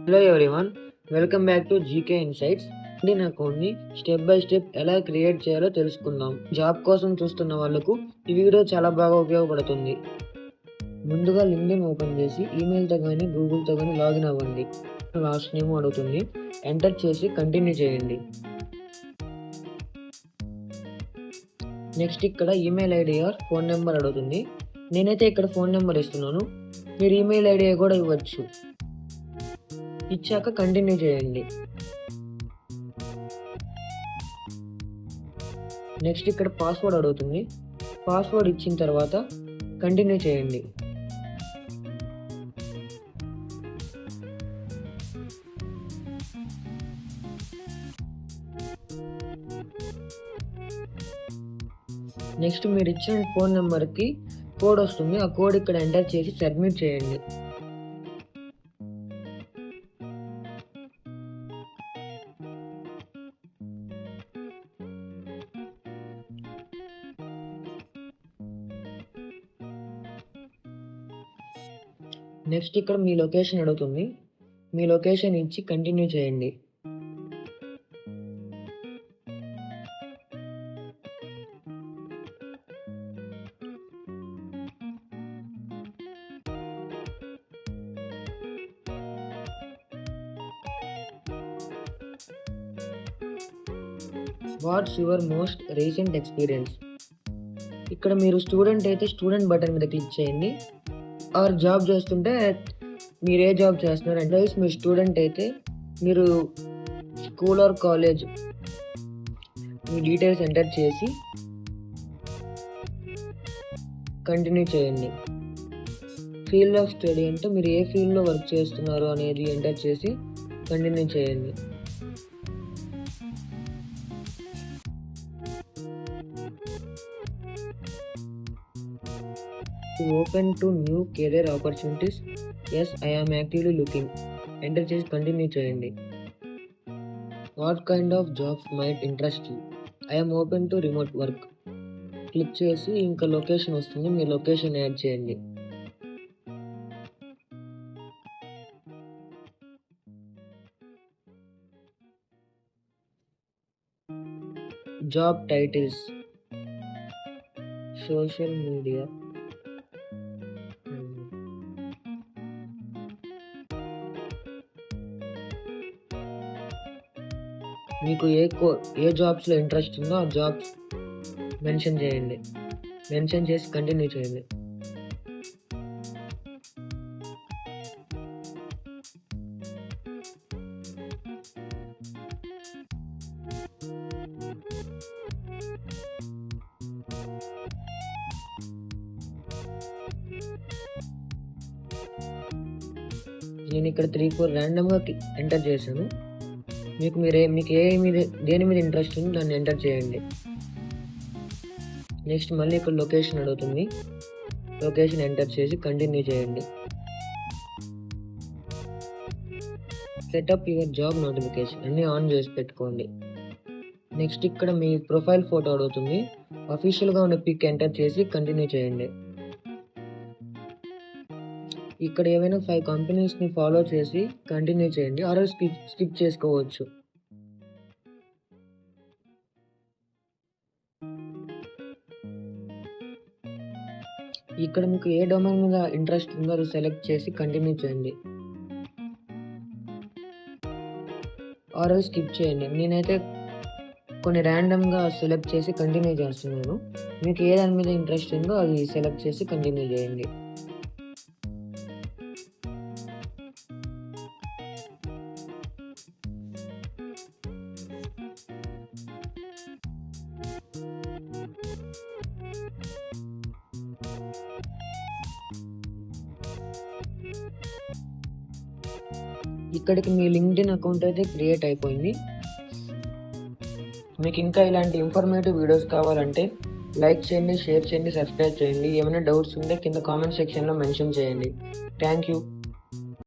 Hello everyone, welcome back to GK insights. LinkedIn అకౌంట్ని step by step ఎలా create చేయాలో తెలుసుకుందాం. జాబ్ కోసం చూస్తున్న వాళ్ళకు ఈ వీడియో చాలా బాగా ఉపయోగపడుతుంది. ముందుగా లింక్డ్ఇన్ ఓపెన్ చేసి ఈమెయిల్తో కానీ గూగుల్తో కానీ లాగిన్ అవ్వండి. లాస్ట్ నేమ్ అడుగుతుంది, ఎంటర్ చేసి కంటిన్యూ చేయండి. నెక్స్ట్ ఇక్కడ email ID are phone number అడుగుతుంది. నేనైతే ఇక్కడ ఫోన్ నెంబర్ ఇస్తున్నాను, మీరు ఈమెయిల్ ఐడి కూడా ఇవ్వచ్చు. ఇచ్చాక కంటిన్యూ చేయండి. నెక్స్ట్ ఇక్కడ పాస్వర్డ్ అడుగుతుంది. పాస్వర్డ్ ఇచ్చిన తర్వాత కంటిన్యూ చేయండి. నెక్స్ట్ మీరు ఇచ్చిన ఫోన్ నెంబర్కి కోడ్ వస్తుంది. ఆ కోడ్ ఇక్కడ ఎంటర్ చేసి సబ్మిట్ చేయండి. నెక్స్ట్ ఇక్కడ మీ లొకేషన్ అడుగుతుంది. మీ లొకేషన్ ఇచ్చి కంటిన్యూ చేయండి. What's your most recent experience? ఇక్కడ మీరు స్టూడెంట్ అయితే స్టూడెంట్ బటన్ మీద క్లిక్ చేయండి. ఆర్ జాబ్ చేస్తుంటే మీరు ఏ జాబ్ చేస్తున్నారు అంటే, మీరు స్టూడెంట్ అయితే మీరు స్కూల్ ఆర్ కాలేజ్ మీ డీటెయిల్స్ ఎంటర్ చేసి కంటిన్యూ చేయండి. ఫీల్డ్ ఆఫ్ స్టడీ అంటే మీరు ఏ ఫీల్డ్లో వర్క్ చేస్తున్నారు అనేది ఎంటర్ చేసి కంటిన్యూ చేయండి. Open to new career opportunities? Yes, I am actively looking. Enter చేసి కంటిన్యూ చేయండి. What kind of jobs might interest you? I am open to remote work. Click చేసి ఇంకా లొకేషన్ వస్తుంది, మీ లొకేషన్ యాడ్ చేయండి. Job titles, social media, మీకు ఏ జాబ్స్లో ఇంట్రెస్ట్ ఉందో ఆ జాబ్స్ మెన్షన్ చేయండి. మెన్షన్ చేసి కంటిన్యూ చేయండి. నేను ఇక్కడ 3-4 ర్యాండమ్గా ఎంటర్ చేశాను. మీకు దేని మీద ఇంట్రెస్ట్ ఉందో దాన్ని ఎంటర్ చేయండి. నెక్స్ట్ మళ్ళీ ఇక్కడ లొకేషన్ అడుగుతుంది. లొకేషన్ ఎంటర్ చేసి కంటిన్యూ చేయండి. సెటప్ యువర్ జాబ్ నోటిఫికేషన్ అన్నీ ఆన్ చేసి పెట్టుకోండి. నెక్స్ట్ ఇక్కడ మీ ప్రొఫైల్ ఫోటో అడుగుతుంది. అఫీషియల్గా ఉన్న పిక్ ఎంటర్ చేసి కంటిన్యూ చేయండి. ఇక్కడ ఏవైనా 5 కంపెనీస్ని ఫాలో చేసి కంటిన్యూ చేయండి. ఆర్ స్కిప్ చేసుకోవచ్చు. ఇక్కడ మీకు ఏ డొమైన్ మీద ఇంట్రెస్ట్ ఉందో అది సెలెక్ట్ చేసి కంటిన్యూ చేయండి. ఆర్ స్కిప్ చేయండి. నేనైతే కొన్ని ర్యాండమ్గా సెలెక్ట్ చేసి కంటిన్యూ చేస్తున్నాను. మీకు ఏ దాని మీద ఇంట్రెస్ట్ ఉందో అది సెలెక్ట్ చేసి కంటిన్యూ చేయండి. ఇక్కడికి మీ లింక్డ్ఇన్ అకౌంట్ అయితే క్రియేట్ అయిపోయింది. మీకు ఇంకా ఇలాంటి ఇన్ఫర్మేటివ్ వీడియోస్ కావాలంటే లైక్ చేయండి, షేర్ చేయండి, సబ్స్క్రైబ్ చేయండి. ఏమైనా డౌట్స్ ఉంటే కింద కామెంట్ సెక్షన్లో మెన్షన్ చేయండి. Thank you.